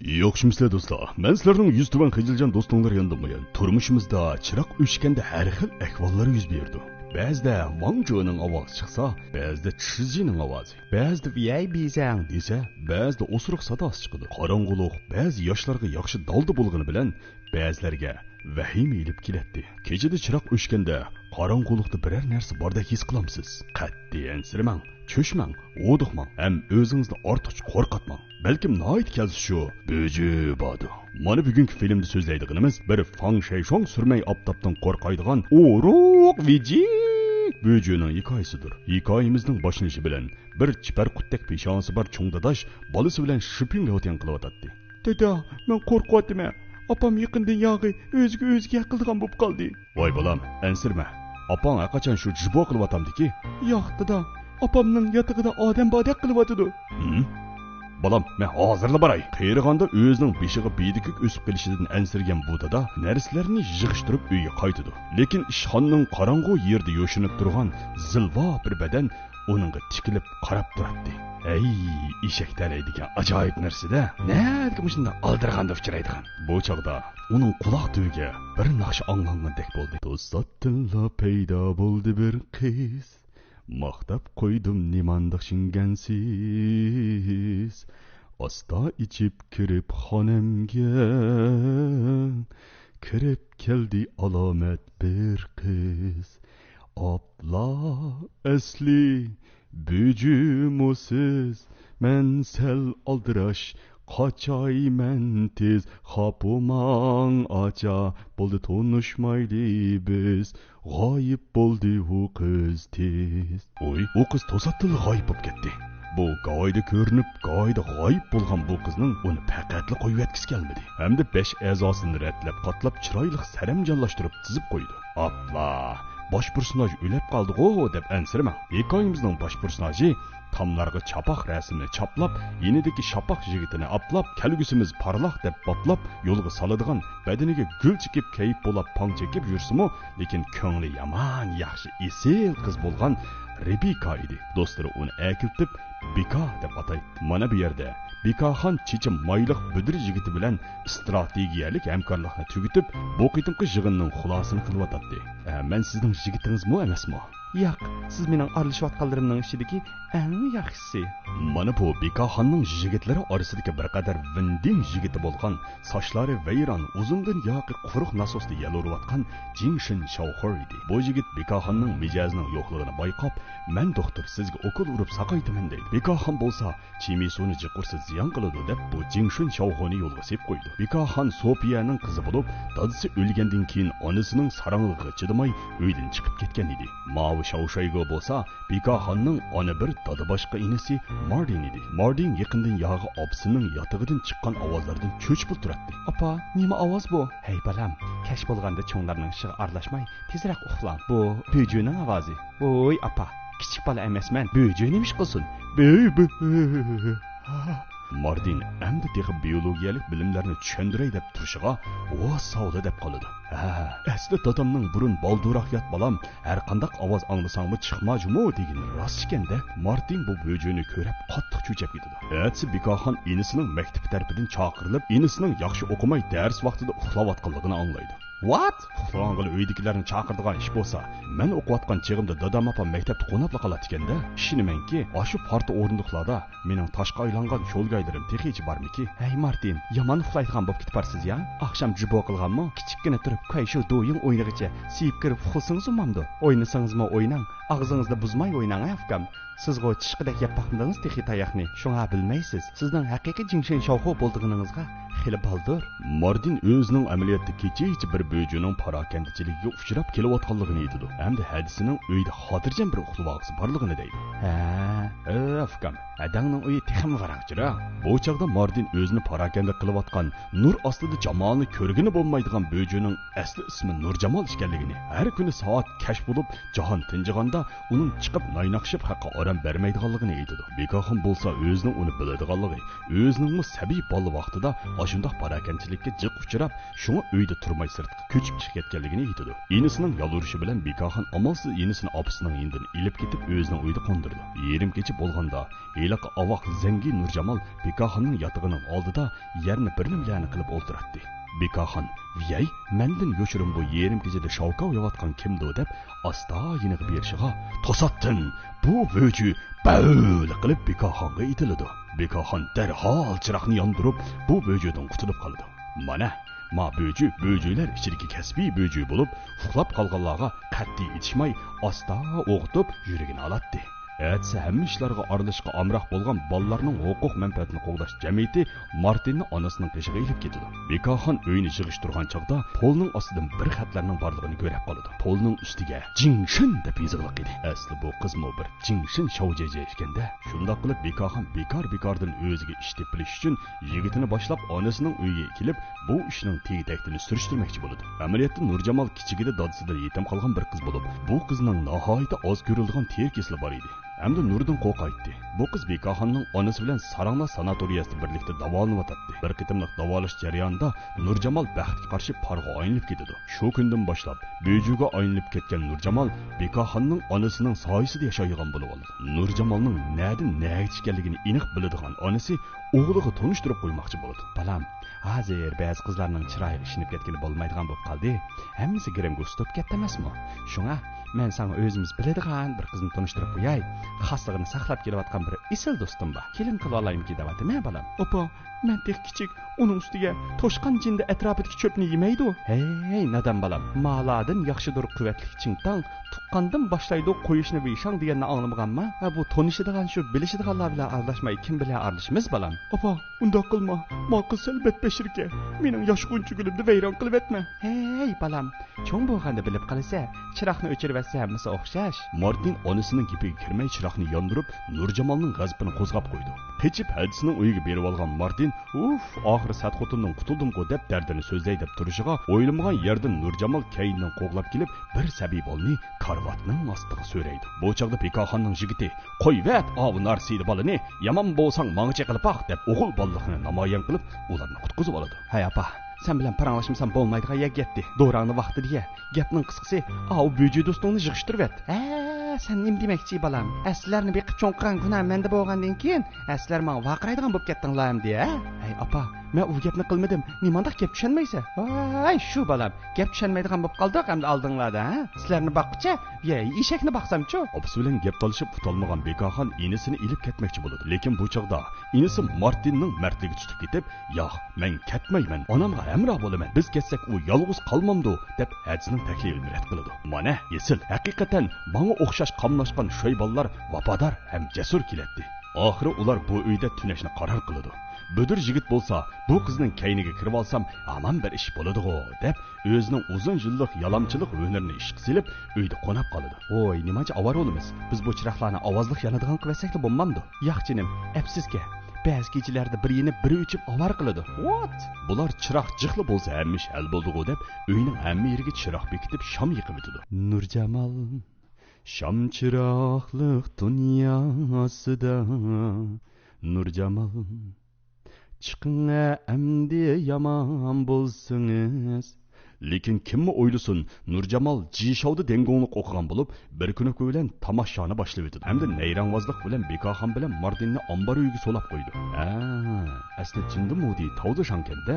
Yo'qshimizlar do'stlar. Men sizlarning 100 tuban qijiljan do'stinglar yondaman. Turmushimizda chiroq o'chganda har xil ahvollar yuz berdi. Ba'zida Wang Zhuo'ning ovozi chiqsa, ba'zida Chizining ovozi, ba'zida Yay Bizang desa, ba'zida o'sruq sadosi chiqadi. Qorong'ulik ba'zi yoshlarga yaxshi dalda bo'lgani bilan ba'zilarga vahima ilib keladi. Kechada chiroq o'chganda qorong'ulikda biror narsa bordek his qilamsiz. Qat'iy ansirmang, cho'shmang, o'diqmang, ham o'zingizni ortiqcha qo'rqatmang. Balkim noit kelsa shu bo'ji bodu. Mana bugungi filmda so'zlaydiganimiz bir Fang Shaishong surmay oftobdan qo'rqaydigan uruq vijik bo'jining hikoyasidir. Hikoyamizning boshlanishi bilan bir chiparqutdek peshonasi bor cho'ngdadash bolasi bilan shipinglayotgan qilyotdi. Dada, men qo'rqyapman. Opam yaqindan yog'i o'ziga yaqildigan bo'lib qoldi. Voy bolam, ansirma. Opang qachon shu jibo qilyapamdiki? Yo'q, dada. Opamning yotig'ida odam bodek qilyotdi. Balam, men hozirla baray. Qeyrig'anda o'zining beshiga bedikik o'sib kelishidan ansirgan bu dada narsalarni yig'ishtirib uyga qaytadi. Lekin ishxonning qorong'u yerda yo'shinib turgan zilvo bir badan uningga tikilib qarab turadi. Ey, eshak talaydigan ajoyib narsa-da. Nega shunday aldirganda uchraydigan? Bu chaqda uning quloq tubiga bir naqsh anglangandek bo'ldi. To'satdinla paydo bo'ldi bir qiz. Maqtab qo'ydim nimandiq shingansiz. Asta ichib kirib xonamga, kirib keldi alomat bir qiz. Abla asli bücümüsüz, men sel aldiraş, kaçaymen tez, kapımang aça, buldu tonuşmaydı biz, gayip buldu o kız tez. Oy, o kız tosattılı gayip olup gitti. Bu gayda görünüp, gayda gayip bulgan bu kızның onu paqatlı koyup etkisi gelmedi. Hem de 5 azasını rətlep, qatlap, çıraylık sərəmcanlaştırıp tizip koydu. Abla! Baş personaj ölüp kaldı o dep ensirmang. Hikayemizning baş personajı tamlarga çapak resimini çaplap, yenideki şapak jigitini aplap, kelgüsimiz parlaq dep batlap, yolga saladigan, bedeniga gül çekip keyip bolap pang çekip yursimu, lekin ko'ngli yaman yaxshi esil qiz bo'lgan Rebika idi. Dostları onu akiltip Bika dep ataydı. Mana bu yerda Bikaxon chechim mayliq budir yigiti bilan strategiyalik hamkorlikni tugitib, bu qitimqi yig'inning xulosini qilyotdi. Men sizning yigitingizmi emasmi? Yo'q, siz mening aralashayotganlarimning ichidagi eng yaxshisi. Mana bu Bikaxonning yigitlari orasidagi bir qadar vinding yigiti bo'lgan, sochlari vayron, uzundan yoqi quruq nasosda yalurayotgan Jingshin Shaohor idi. Bu yigit Bikaxonning mijozining yo'qligini bayqab, "Men doktor, sizga okul urib saqaytaman" deydi. Bikaxon bo'lsa, chimisuni jiqursa ziyon qiladi deb bu Jingshin Shaohorni yo'lga sepib qo'ydi. Bikaxon Sofiyaning qizi bo'lib, dadasi o'lgandan keyin onasining sarangligiga chidamay uydan chiqib ketgan edi. Mavi Shaoshaygo bo'lsa, Bikaxonning ona bir dada boshqa inisi Mardin edi. Mardin yaqindan yog'i opsining yotig'idan chiqqan ovozlardan cho'chib turadi. Apa, nima ovoz bu? Hey balam, kash bo'lganda cho'nglarning shig'i aralashmay, tezroq uxlang. Bu bo'jining ovozi. Voy apa, kichik bola emasman. Bo'ji nimish qilsin? Mardin endi texi biologiyalik bilimlarni tushundiray deb turishiga o savdo deb qoladi. Asli dadamning burun balduroq yot balam, har qanday ovoz anglasangmi chiqmajumu degan rost ekanda, Mardin bu bo'jini ko'rib qattiq cho'chib ketdi. Atsi Bikaxon inisining maktab tarafidan chaqirilib, inisining yaxshi o'qimay dars vaqtida uxlayotganligini anglaydi. What? Uxlag'anlar uydagilarni chaqirdigan ish bo'lsa, men o'qiyotgan chig'imda dadam opam maktabda qo'nabla qolar ekanda, ishonamanki, oshu parta o'rindiqlarda mening toshqa aylangan sho'lgaylarim texichi bormiki? Hey Martin, yomon uxlaydigan bo'lib ketibsiz ya? Oqshom jibo qilganmi? Kichikkina turib, qayshu do'yin o'ynagicha siyib kirib uxlasangiz umamdi. O'ynasangizmi o'ynang, og'zingizni buzmay o'ynang afgam. Sizga chishqidek yeb baqdingiz texi tayoqni, shunga bilmaysiz. Sizning haqiqiy Jingshin Shaohor bo'lganingizga xili baldir. Mardin o'zining amaliyotda kechichi bir bo'jining parokandichiligiga uchrab kelayotganligini aytdi. Hamda hadisining uyda xotirjam bir uxlavoqsi borligini deydi. Afgam, adangning uyi texmi varaqchira. Bu chaqda Mardin o'zini parakanda qilayotgan nur ostida jamolni ko'rgini bo'lmaydigan bo'jining asli ismi Nurjamol ekanligini, har kuni soat kashf bo'lib, jahon tinjiganda uning chiqib naynaqshib haqqa oram bermaydiganligini aytdi. Bikaxon bo'lsa o'zining uni biladiganligi, o'zining sabiy bola vaqtida ashundoq parakanchilikka jiq uchrab, shunga uyda turmay sirtqa ko'chib chiqib ketganligini aytadi. Inisining yalvurishi bilan Bekaxon amalsiz inisini opasining indidan ilib ketib o'zining uyida qo'ndirdi. Yerim kecha bo'lganda, heliqi avoq zangi Nurjamol Bekaxonning yotog'ining oldida yerni bir nimlarni qilib o'ltirardi. Bekaxon, "Viyay, mendan yo'shirim bu yerim kechada shavkov yotgan kimdi?" deb asta yiniq berishiga, "To'satdin, bu bo'ji baul qilib Bekaxonga itiladi." Bekaxon darhol chiroqni yondirib, bu bo'jidan qutulib qoldi. Mana böcüler içideki kasbiy böcü bulup, uxlab qolganlarga qat'iy etishmay, asta o'qitib yuragini alatdi. Әтсі әмі işlarga aralashqa amroq bo'lgan bolalarning huquq manfaatini qo'g'dash jamiyati Martinni onasining qishig'iga ilib ketdi. Bekaxon uyini yig'ishtirgan chaqda polning ostidan bir xatlarning borligini ko'rib qoldi. Polning ustiga Jingshin deb yozilgan edi. Asli bu qizmi bir Jingshin Shoujeje ekanda. Shundoq qilib Bekaxon bekor-bekordan o'ziga ish tepilish uchun yigitini boshlab onasining uyiga kelib, bu ishning tegtakini surishtirmoqchi bo'ldi. Amaliyotda Nurjamol kichigida dadasidan yetim qolgan bir qiz bo'lib, bu qizning nihoyatda oz ko'rilgan ter kesili bor edi. Hamda Nurdan qo'rqaydi. Bu qiz Bekaxonning onasi bilan Sarangla sanatoriyasida birlikda davolanayotdi. Bir qitimliq davolash jarayonida Nurjamol baxtga qarshi parga aylanib ketadi. Shu kundan boshlab bo'juga aylanib ketgan Nurjamol Bekaxonning onasining soyasida yashaydigan bo'lib oldi. Nurjamolning nadan naga chiqganligini aniq biladigan onasi o'g'liga tunishtirib qo'ymoqchi bo'ldi. Balam, hozir ba'zi qizlarning chiroyi ishinib ketgani bo'lmaydigan bo'lib qoldi. Hammasi girimga ustib ketdi emasmi? Shunga men sana o'zimiz biladigan bir qizni tunishtirib qo'yay. Xasligini saqlab kelayotgan bir isil do'stim bor. Kelin qila olaymi-ki deyapti-me balam. Opa, men tek kichik uning ustiga toshqan jinda atrofidagi cho'pni yemaydi. Hey, nadan balam. Maladin yaxshidir quvvatli chingtang tuqqandan boshlaydi qo'yishni beshang deganni anglamaganmi? Ha bu tunishadigan shu bilishadiganlar bilan aralashmay kim bilan aralashimiz balam. Opa, unda qilma. Ma qiz albat bashirga. Mening yosh qunchugulimni vayron qilib etma. Hey balam, cho'ng bo'lganda bilib qolsa, chiroqni o'chirib etsa hammasi o'xshash. Martin onasining gapiga kirmay chiroqni yondirib, Nurjamolning g'azabini qo'zg'ab qo'ydi. Qechib hadisining uyiga berib olgan Martin, oxiri sat xotindan qutuldim-ku deb dardini so'zlay deb turishiga, o'ylamagan yerdan Nurjamol kayindan qo'g'lab kelib, bir sabibolni karvatning ostiga so'raydi. Bu chaqda Bekaxonning yigiti, "Qo'yvat, ovu narsiydi bolani, yomon bo'lsang mangchi qilib baq" deb o'g'il bollig'ini namoyon qilib, ularni qutqizib oladi. "Hay apa, sen bilan paranglashmasam bo'lmaydigan yak getdi. Do'rangni vaqti diye. Gapning qisqasi, "Au bo'ji do'stingni yig'ishtirib et." Sen nim demoqchi balam? Aslarni beqib cho'nqan kuna menda bo'lgandan keyin aslar menga vaqiraydigan bo'lib ketdinglar deya. Ey apa, men u gapni qilmadim. Nimandaq gap tushunmaysan? Voy, shu balam, gap tushunmaydigan bo'lib qoldik hamda oldinglarda, ha? Sizlarni boqqicha, eshakni boqsam-chu. Opasi bilan gap talishib tutolmagan Bekaxon inisini ilib ketmoqchi bo'ldi. Lekin bu chaqda inisi Martinning mardligi tutib ketib, "Yo'q, men ketmayman. Onamga hamroh bo'laman. Biz ketsak u yolg'iz qolmamdi" deb hadisining taklifini rad qiladi. Mana, esil, haqiqatan menga o'xshash qamlashgan shoybollar vafodor ham jasur keladi. Oxiri ular bu uyda tunashni qaror qiladi. Bo'dir yigit bo'lsa, bu qizning kayniga kirib olsam, aman bir ish bo'ladi-ku deb o'zining uzun yillik yalamchilik hunarini ishga silib, uyda qonab qoladi. Voy, nimacha avar bo'lamiz? Biz bu chiroqlarni ovozli yanadigan qilsaklar bo'lmamdi. Yo'q jinim, afsuski. Ba'zi kechalarda bir yeni biri o'chib avar qiladi. What? Bular chiroq jiqli bo'lsa hammish hal bo'ldi-ku deb uyning hamma yeriga chiroq bekitib sham yiqib o'tadi. Nurjamol Şam çıraklık dünyasıda Nurjamol çıkın emdi yaman bolsunuz. Lekin kimmi o'ylasin, Nurjamol Jishovda dengonliq o'qigan bo'lib, bir kuni bilan tamoshani boshlab o'tdi. Hamda nayrangvozlik bilan Bekaxon bilan Martinni ombar uyiga so'lab qo'ydi. Asli jinda mudi tavda shankanda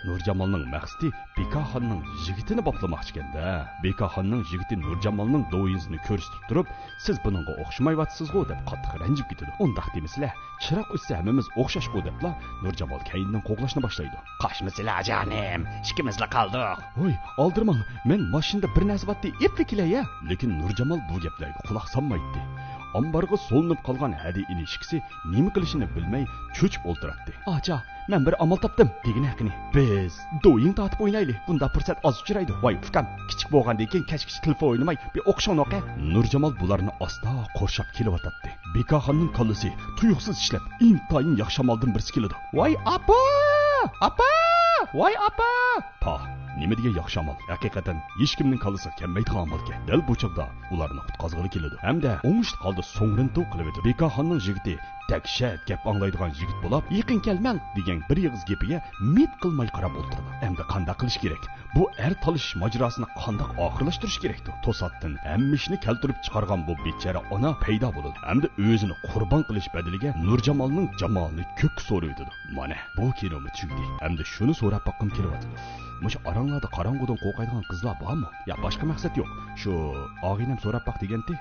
Nurjamolning maqsadi Bekaxonning yigitini boplamoqchi ekanda. Bekaxonning yigiti Nurjamolning do'yinzini ko'rsatib turib, "Siz buningga o'xshamayvatsizku" deb qattiq ranjib ketadi. Undaq demisizlar, chiroq o'tsa hammamiz o'xshashku debla Nurjamol kayindan qo'g'lashni boshlaydi. "Qo'shmisizlar jonim, ikkimizla qoldik." "Voy, oldirmang, men mashinada bir narsa batdi, epli kelay-ya." Lekin Nurjamol bu gaplarga quloq solmaydi. Ambarga so'linib qolgan hadi inishkisi nima qilishini bilmay cho'chib o'ltiradi. "Acha, men bir amal topdim" degan haqini. "Biz do'yin tatib o'ynaylik. Bunda fursat oz uchraydi. Voy, ukam, kichik bo'lgandan keyin kech-kech telefon o'ynamay, bir o'qishon o'qi." Nurjamol bularni asta qo'rshab kelyotdi. Bekaxonning kallasi tuyuqsiz ishlab, intayin yaxshi amaldan birisi keladi. "Voy, apa! Apa! Voy, apa!" "Pa, nima degan yaxshi amal. Haqiqatan hech kimning kallasi kelmaydigan amalga. Dal bu chaqda ularni qutqazg'ili keladi. Hamda o'ngishli holda so'ngrintu qilib edi. Bekaxonning yigiti takshat gap anglaydigan yigit bo'lib, yaqin kelmang degan bir yig'iz gapiga mit qilmay qarab o'tirdi. Hamda qanday qilish kerak? Bu talish majrosini qanday oxirlashtirish kerakdi? To'satdan hammishni keltirib chiqargan bu bechara ona paydo bo'ldi. Hamda o'zini qurbon qilish badaliga Nurjamolning jamolini ko'k so'raydi. Mana bu kinomi tugdi. Hamda shuni so'rab boqqim kelyapti. Mush aranglarda qorong'udan qo'rqadigan qizlar bormi? Ya boshqa maqsad yo'q. Shu og'inam so'rab boq degandi.